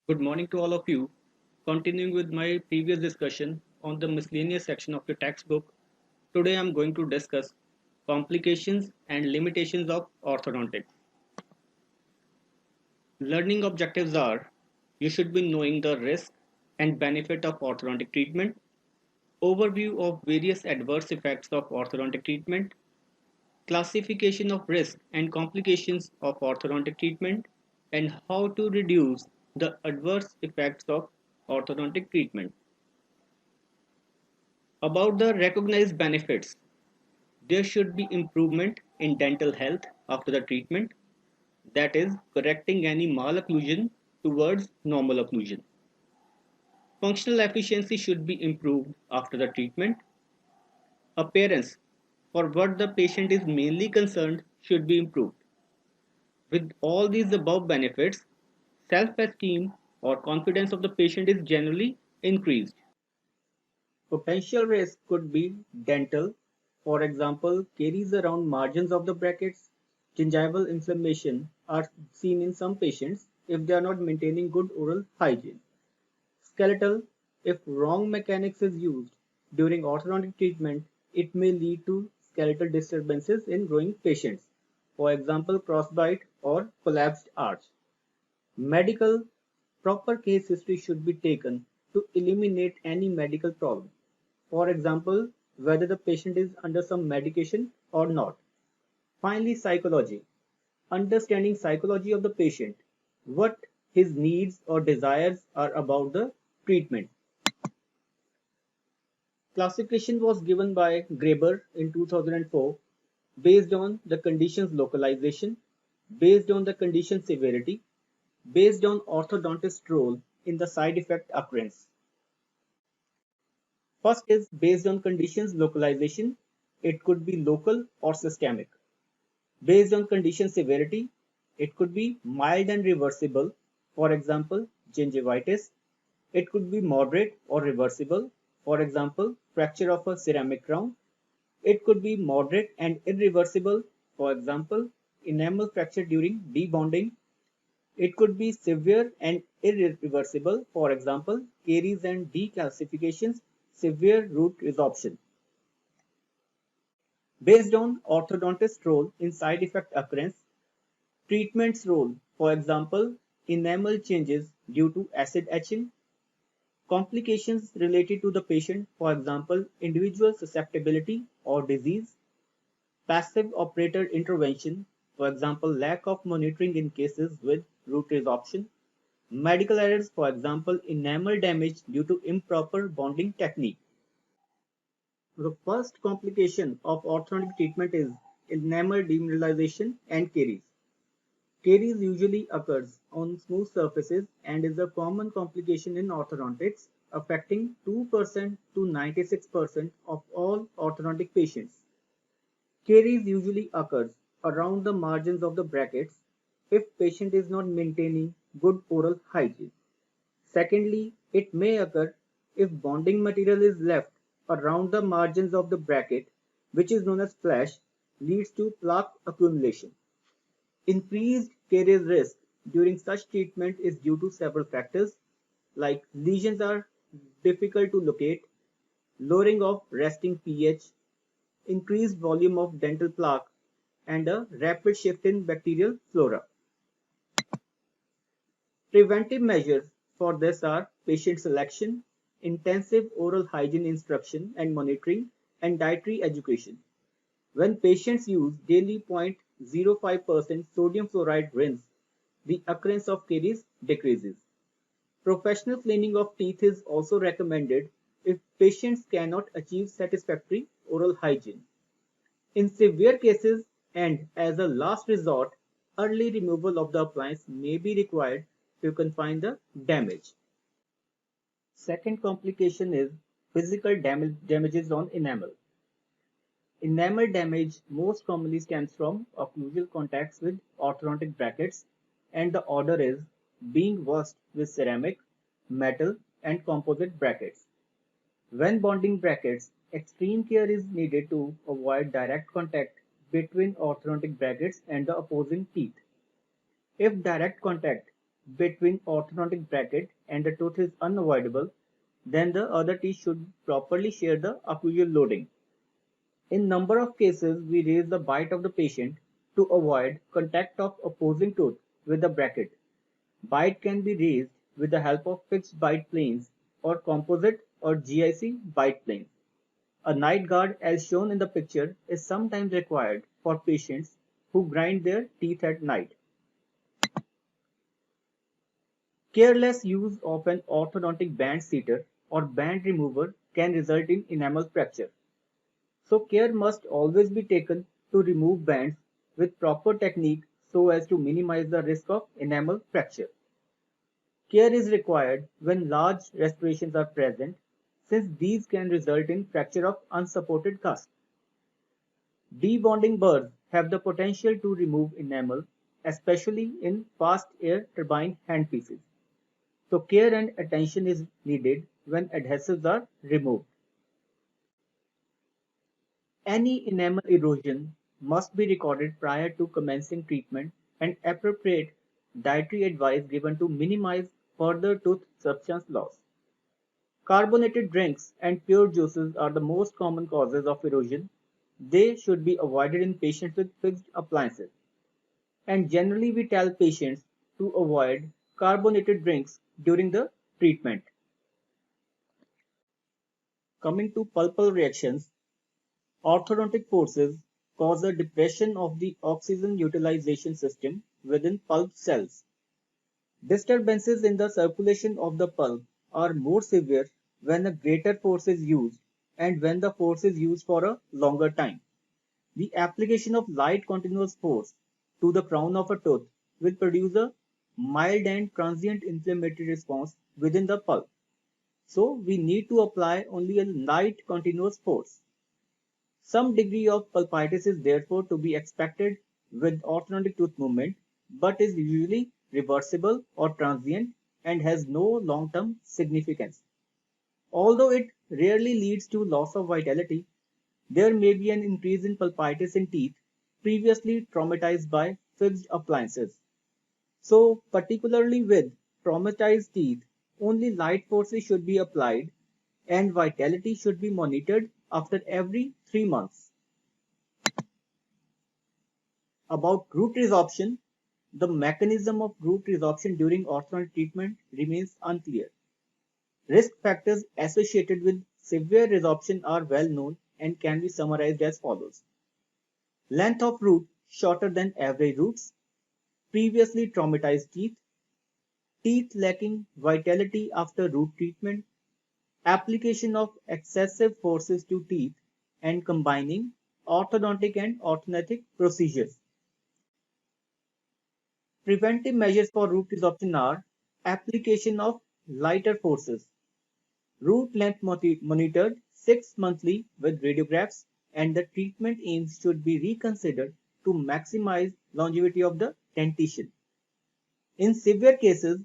Good morning to all of you. Continuing with my previous discussion on the miscellaneous section of your textbook, today I am going to discuss complications and limitations of orthodontics. Learning objectives are: you should be knowing the risk and benefit of orthodontic treatment, overview of various adverse effects of orthodontic treatment, classification of risk and complications of orthodontic treatment, and how to reduce the adverse effects of orthodontic treatment. About the recognized benefits, there should be improvement in dental health after the treatment, that is, correcting any malocclusion towards normal occlusion. Functional efficiency should be improved after the treatment. Appearance, for what the patient is mainly concerned, should be improved. With all these above benefits, self-esteem or confidence of the patient is generally increased. Potential risk could be dental, for example, caries around margins of the brackets. Gingival inflammation are seen in some patients if they are not maintaining good oral hygiene. Skeletal, if wrong mechanics is used during orthodontic treatment, it may lead to skeletal disturbances in growing patients, for example, crossbite or collapsed arch. Medical, proper case history should be taken to eliminate any medical problem. For example, whether the patient is under some medication or not. Finally, psychology. Understanding psychology of the patient, what his needs or desires are about the treatment. Classification was given by Graeber in 2004 based on the condition's localization, based on the condition severity, based on orthodontist role in the side effect occurrence. First is based on conditions localization. It could be local or systemic. Based on condition severity, it could be mild and reversible. For example, gingivitis. It could be moderate or reversible. For example, fracture of a ceramic crown. It could be moderate and irreversible. For example, enamel fracture during debonding. It could be severe and irreversible. For example, caries and decalcifications, severe root resorption. Based on orthodontist role in side effect occurrence, treatment's role, for example, enamel changes due to acid etching, complications related to the patient, for example, individual susceptibility or disease, passive operator intervention, for example, lack of monitoring in cases with root resorption, medical errors, for example, enamel damage due to improper bonding technique. The first complication of orthodontic treatment is enamel demineralization and caries. Caries usually occurs on smooth surfaces and is a common complication in orthodontics, affecting 2% to 96% of all orthodontic patients. Caries usually occurs around the margins of the brackets if patient is not maintaining good oral hygiene. Secondly, it may occur if bonding material is left around the margins of the bracket, which is known as flash, leads to plaque accumulation. Increased caries risk during such treatment is due to several factors like lesions are difficult to locate, lowering of resting pH, increased volume of dental plaque, and a rapid shift in bacterial flora. Preventive measures for this are patient selection, intensive oral hygiene instruction and monitoring, and dietary education. When patients use daily 0.05% sodium fluoride rinse, the occurrence of caries decreases. Professional cleaning of teeth is also recommended if patients cannot achieve satisfactory oral hygiene. In severe cases and as a last resort, early removal of the appliance may be required to confine the damage. Second complication is physical damages on enamel. Enamel damage most commonly stems from occlusal contacts with orthodontic brackets, and the order is being worst with ceramic, metal, and composite brackets. When bonding brackets, extreme care is needed to avoid direct contact between orthodontic brackets and the opposing teeth. If direct contact between orthodontic bracket and the tooth is unavoidable, then the other teeth should properly share the occlusal loading. In number of cases, we raise the bite of the patient to avoid contact of opposing tooth with the bracket. Bite can be raised with the help of fixed bite planes or composite or GIC bite planes. A night guard, as shown in the picture, is sometimes required for patients who grind their teeth at night. Careless use of an orthodontic band seater or band remover can result in enamel fracture. So care must always be taken to remove bands with proper technique so as to minimize the risk of enamel fracture. Care is required when large restorations are present, since these can result in fracture of unsupported cusp. Debonding burrs have the potential to remove enamel, especially in fast air turbine handpieces. So care and attention is needed when adhesives are removed. Any enamel erosion must be recorded prior to commencing treatment and appropriate dietary advice given to minimize further tooth substance loss. Carbonated drinks and pure juices are the most common causes of erosion. They should be avoided in patients with fixed appliances. And generally we tell patients to avoid carbonated drinks during the treatment. Coming to pulpal reactions, orthodontic forces cause a depression of the oxygen utilization system within pulp cells. Disturbances in the circulation of the pulp are more severe when a greater force is used and when the force is used for a longer time. The application of light continuous force to the crown of a tooth will produce a mild and transient inflammatory response within the pulp. So we need to apply only a light continuous force. Some degree of pulpitis is therefore to be expected with orthodontic tooth movement, but is usually reversible or transient and has no long-term significance. Although it rarely leads to loss of vitality, there may be an increase in pulpitis in teeth previously traumatized by fixed appliances. So, particularly with traumatized teeth, only light forces should be applied and vitality should be monitored after every 3 months. About root resorption, the mechanism of root resorption during orthodontic treatment remains unclear. Risk factors associated with severe resorption are well known and can be summarized as follows. Length of root shorter than average roots, previously traumatized teeth, teeth lacking vitality after root treatment, application of excessive forces to teeth, and combining orthodontic and orthodontic procedures. Preventive measures for root resorption are application of lighter forces, root length monitored 6 monthly with radiographs, and the treatment aims should be reconsidered to maximize longevity of the dentition. In severe cases,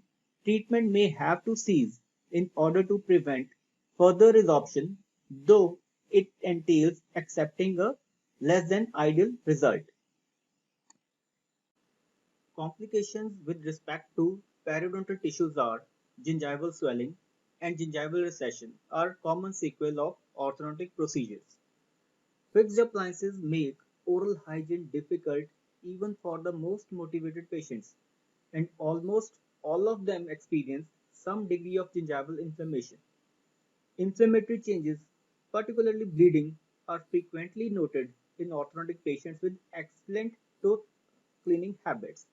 treatment may have to cease in order to prevent further resorption, though it entails accepting a less than ideal result. Complications with respect to periodontal tissues are gingival swelling and gingival recession are common sequelae of orthodontic procedures. Fixed appliances make oral hygiene difficult even for the most motivated patients, and almost all of them experience some degree of gingival inflammation. Inflammatory changes, particularly bleeding, are frequently noted in orthodontic patients with excellent tooth cleaning habits.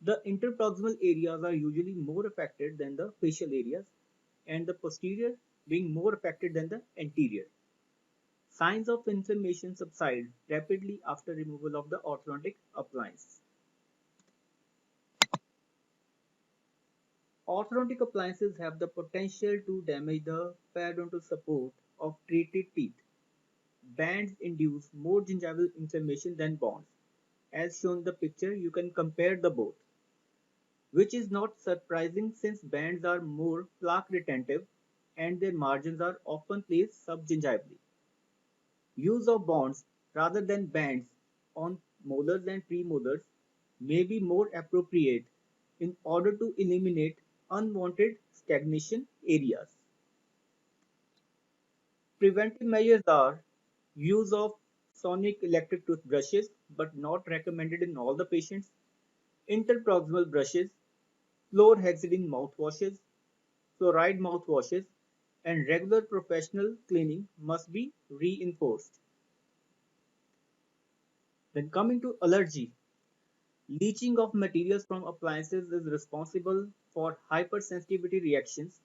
The interproximal areas are usually more affected than the facial areas, and the posterior being more affected than the anterior. Signs of inflammation subside rapidly after removal of the orthodontic appliance. Orthodontic appliances have the potential to damage the periodontal support of treated teeth. Bands induce more gingival inflammation than bonds. As shown in the picture, you can compare the both, which is not surprising since bands are more plaque retentive and their margins are often placed subgingivally. Use of bonds rather than bands on molars and premolars may be more appropriate in order to eliminate unwanted stagnation areas. Preventive measures are use of sonic electric toothbrushes but not recommended in all the patients, interproximal brushes, fluorhexidine mouthwashes, fluoride mouthwashes, and regular professional cleaning must be reinforced. Then coming to allergy, leaching of materials from appliances is responsible for hypersensitivity reactions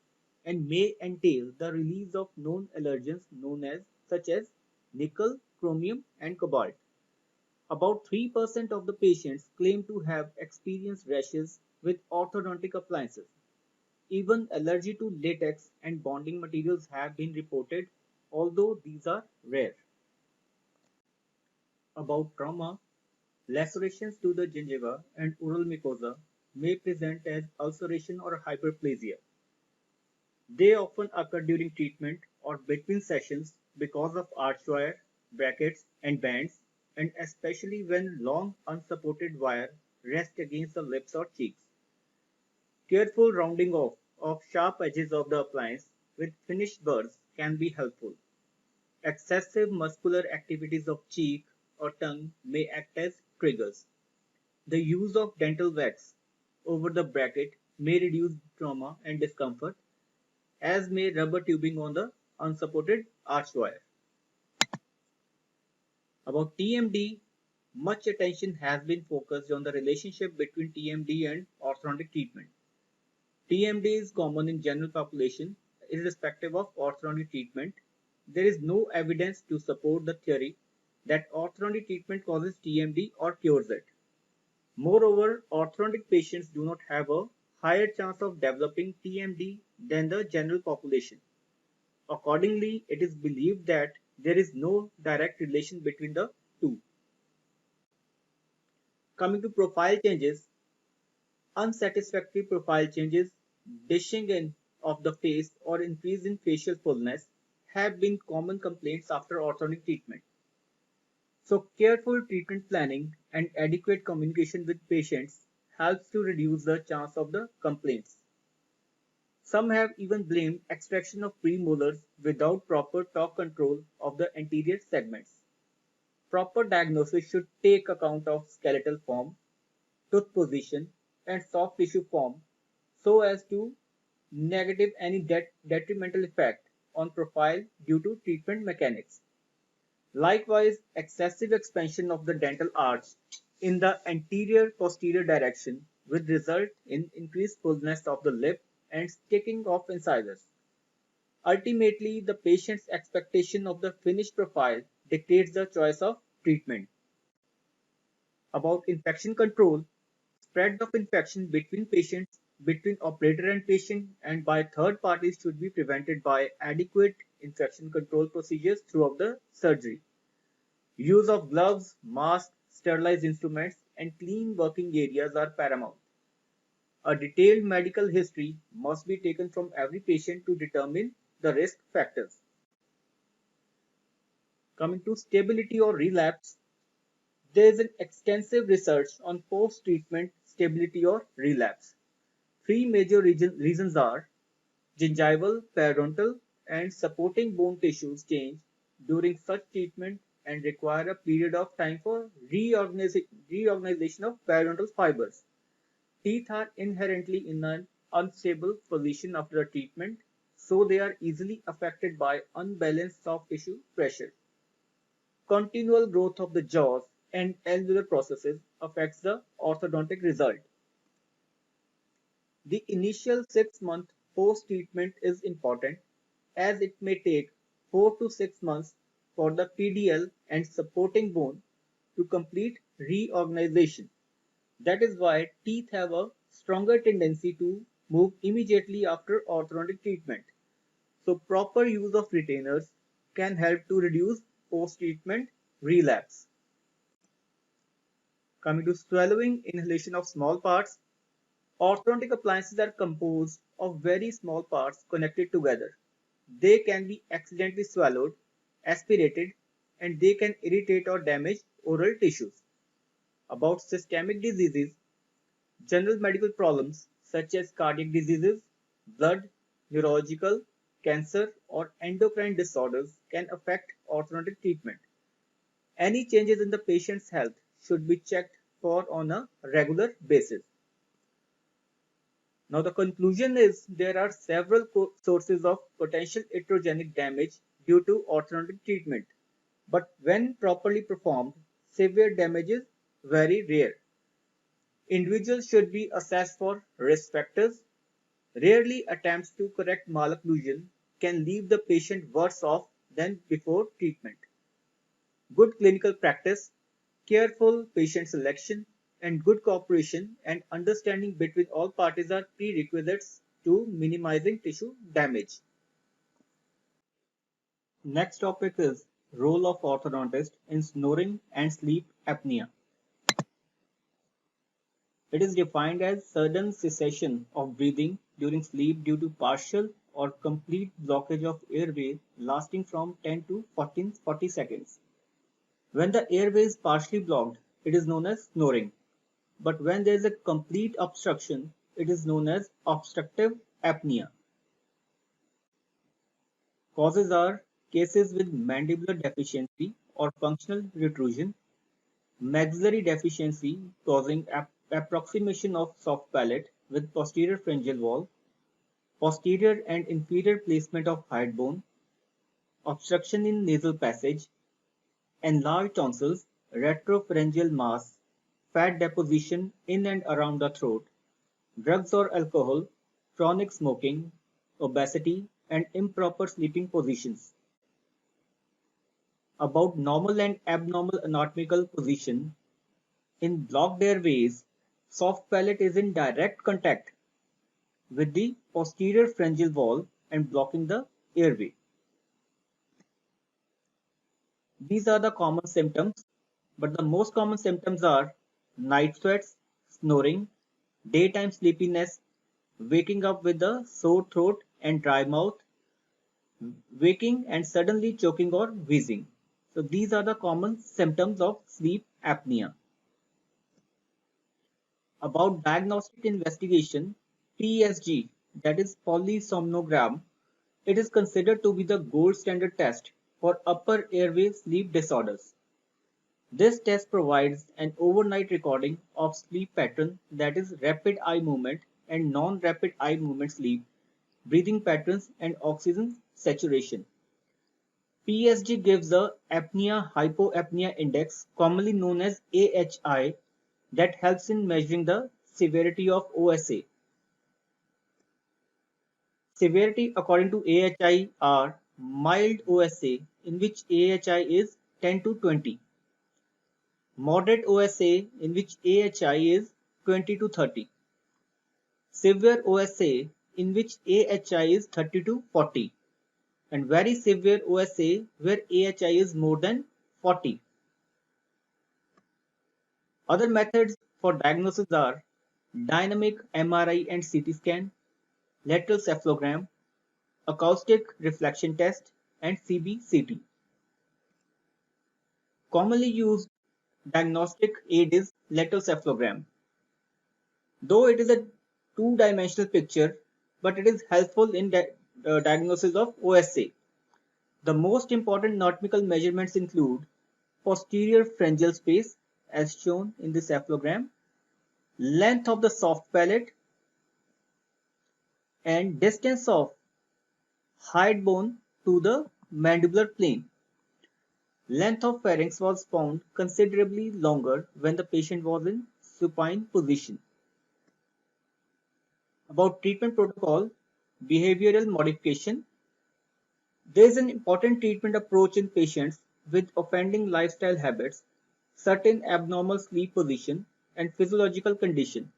and may entail the release of known allergens known as such as nickel, chromium, and cobalt. About 3% of the patients claim to have experienced rashes with orthodontic appliances. Even allergy to latex and bonding materials have been reported, although these are rare. About trauma, lacerations to the gingiva and oral mucosa may present as ulceration or hyperplasia. They often occur during treatment or between sessions because of arch wire, brackets, and bands, and especially when long unsupported wire rests against the lips or cheeks. Careful rounding off of sharp edges of the appliance with finished burrs can be helpful. Excessive muscular activities of cheek or tongue may act as triggers. The use of dental wax over the bracket may reduce trauma and discomfort, as may rubber tubing on the unsupported arch wire. About TMD, much attention has been focused on the relationship between TMD and orthodontic treatment. TMD is common in general population irrespective of orthodontic treatment. There is no evidence to support the theory that orthodontic treatment causes TMD or cures it. Moreover, orthodontic patients do not have a higher chance of developing TMD than the general population. Accordingly, it is believed that there is no direct relation between the two. Coming to profile changes, unsatisfactory profile changes, dishing in of the face or increase in facial fullness have been common complaints after orthodontic treatment. So careful treatment planning and adequate communication with patients helps to reduce the chance of the complaints. Some have even blamed extraction of premolars without proper torque control of the anterior segments. Proper diagnosis should take account of skeletal form, tooth position, and soft tissue form so as to negative any detrimental effect on profile due to treatment mechanics. Likewise, excessive expansion of the dental arch in the anterior posterior direction will result in increased fullness of the lip and sticking of incisors. Ultimately, the patient's expectation of the finished profile dictates the choice of treatment. About infection control, spread of infection between patients, between operator and patient, and by third parties should be prevented by adequate infection control procedures throughout the surgery. Use of gloves, masks, sterilized instruments, and clean working areas are paramount. A detailed medical history must be taken from every patient to determine the risk factors. Coming to stability or relapse, there is an extensive research on post-treatment stability or relapse. Three major reasons are gingival, periodontal, and supporting bone tissues change during such treatment and require a period of time for reorganization of periodontal fibers. Teeth are inherently in an unstable position after a treatment, so they are easily affected by unbalanced soft tissue pressure. Continual growth of the jaws and alveolar processes affects the orthodontic result. The initial 6 month post-treatment is important as it may take 4 to 6 months for the PDL and supporting bone to complete reorganization. That is why teeth have a stronger tendency to move immediately after orthodontic treatment. So proper use of retainers can help to reduce post-treatment relapse. Coming to swallowing inhalation of small parts, orthodontic appliances are composed of very small parts connected together. They can be accidentally swallowed, aspirated, and they can irritate or damage oral tissues. About systemic diseases, General medical problems such as cardiac diseases, blood, neurological, cancer, or endocrine disorders can affect orthodontic treatment. Any changes in the patient's health should be checked for on a regular basis. Now the conclusion is there are several sources of potential iatrogenic damage due to orthodontic treatment, but when properly performed, severe damage is very rare. Individuals should be assessed for risk factors. Rarely attempts to correct malocclusion can leave the patient worse off than before treatment. Good clinical practice, careful patient selection, and good cooperation and understanding between all parties are prerequisites to minimizing tissue damage. Next topic is role of orthodontist in snoring and sleep apnea. It is defined as sudden cessation of breathing during sleep due to partial or complete blockage of airway lasting from 10 to 40 seconds. When the airway is partially blocked, it is known as snoring. But when there is a complete obstruction, it is known as obstructive apnea. Causes are cases with mandibular deficiency or functional retrusion, maxillary deficiency causing approximation of soft palate with posterior pharyngeal wall, posterior and inferior placement of hide bone, obstruction in nasal passage, enlarged tonsils, retropharyngeal mass, fat deposition in and around the throat, drugs or alcohol, chronic smoking, obesity, and improper sleeping positions. About normal and abnormal anatomical position. In blocked airways, soft palate is in direct contact with the posterior pharyngeal wall and blocking the airway. These are the common symptoms, but the most common symptoms are night sweats, snoring, daytime sleepiness, waking up with a sore throat and dry mouth, waking and suddenly choking or wheezing. So these are the common symptoms of sleep apnea. About diagnostic investigation, PSG, that is polysomnogram, it is considered to be the gold standard test for upper airway sleep disorders. This test provides an overnight recording of sleep pattern, that is rapid eye movement and non-rapid eye movement sleep, breathing patterns and oxygen saturation. PSG gives the apnea-hypopnea index, commonly known as AHI, that helps in measuring the severity of OSA. Severity according to AHI are mild OSA, in which AHI is 10 to 20, moderate OSA, in which AHI is 20 to 30, severe OSA, in which AHI is 30 to 40, and very severe OSA where AHI is more than 40. Other methods for diagnosis are dynamic MRI and CT scan, lateral cephalogram, acoustic reflection test, and CBCT. Commonly used diagnostic aid is lateral cephalogram. Though it is a two-dimensional picture, but it is helpful in diagnosis of OSA. The most important anatomical measurements include posterior pharyngeal space, as shown in the cephalogram, length of the soft palate, and distance of hide bone to the mandibular plane. Length of pharynx was found considerably longer when the patient was in supine position. About treatment protocol, behavioral modification. There is an important treatment approach in patients with offending lifestyle habits, certain abnormal sleep position, and physiological condition.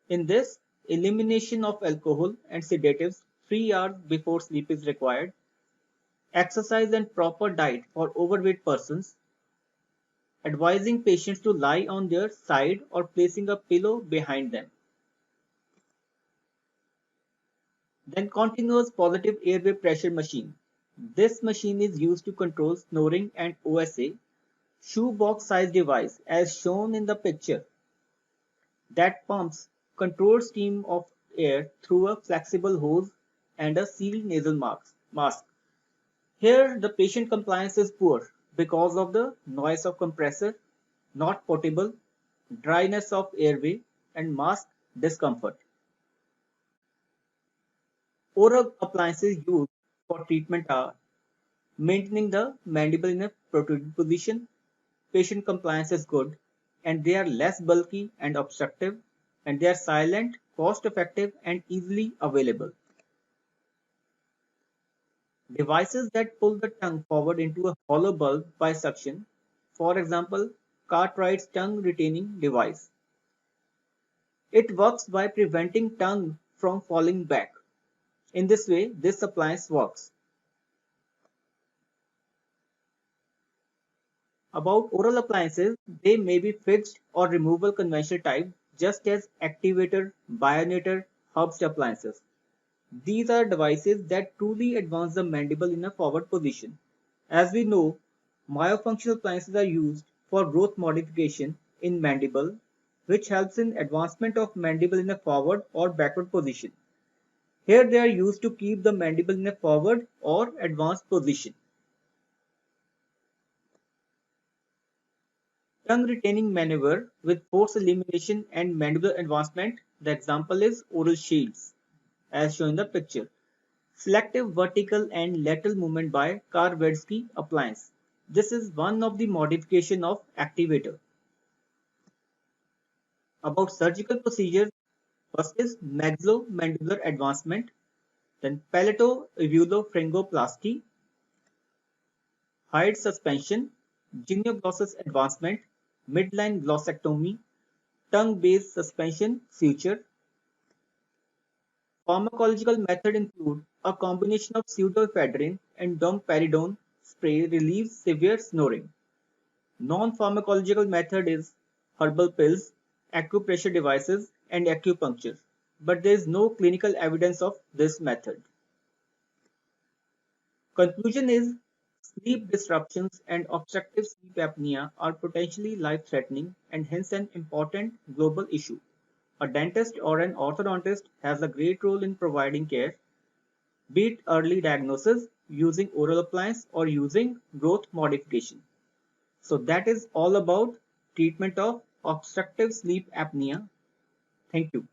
In this, elimination of alcohol and sedatives 3 hours before sleep is required, exercise and proper diet for overweight persons, advising patients to lie on their side or placing a pillow behind them. Then continuous positive airway pressure machine. This machine is used to control snoring and OSA. Shoebox size device as shown in the picture. that pumps controlled stream of air through a flexible hose and a sealed nasal mask. Here, the patient compliance is poor because of the noise of compressor, not potable, dryness of airway, and mask discomfort. Oral appliances used for treatment are maintaining the mandible in a protruded position. Patient compliance is good, and they are less bulky and obstructive, and they are silent, cost effective, and easily available. Devices that pull the tongue forward into a hollow bulb by suction, for example, Cartwright's tongue retaining device. It works by preventing tongue from falling back. In this way, this appliance works. About oral appliances, they may be fixed or removable conventional type, just as activator, bionator, hubs appliances. These are devices that truly advance the mandible in a forward position. As we know, myofunctional appliances are used for growth modification in mandible, which helps in advancement of mandible in a forward or backward position. Here they are used to keep the mandible in a forward or advanced position. Tongue retaining maneuver with force elimination and mandibular advancement. The example is oral shields, as shown in the picture. Selective vertical and lateral movement by Karwadzki appliance. This is one of the modification of activator. About surgical procedures, first is maxillomandibular advancement, then palato-alveolo-pharyngoplasty, Hyde suspension, genioglossus advancement, midline glossectomy, tongue-based suspension suture. Pharmacological methods include a combination of pseudoephedrine and domperidone spray relieves severe snoring. Non-pharmacological method is herbal pills, acupressure devices, and acupuncture, but there is no clinical evidence of this method. Conclusion is sleep disruptions and obstructive sleep apnea are potentially life-threatening and hence an important global issue. A dentist or an orthodontist has a great role in providing care, be it early diagnosis, using oral appliance, or using growth modification. So that is all about treatment of obstructive sleep apnea. Thank you.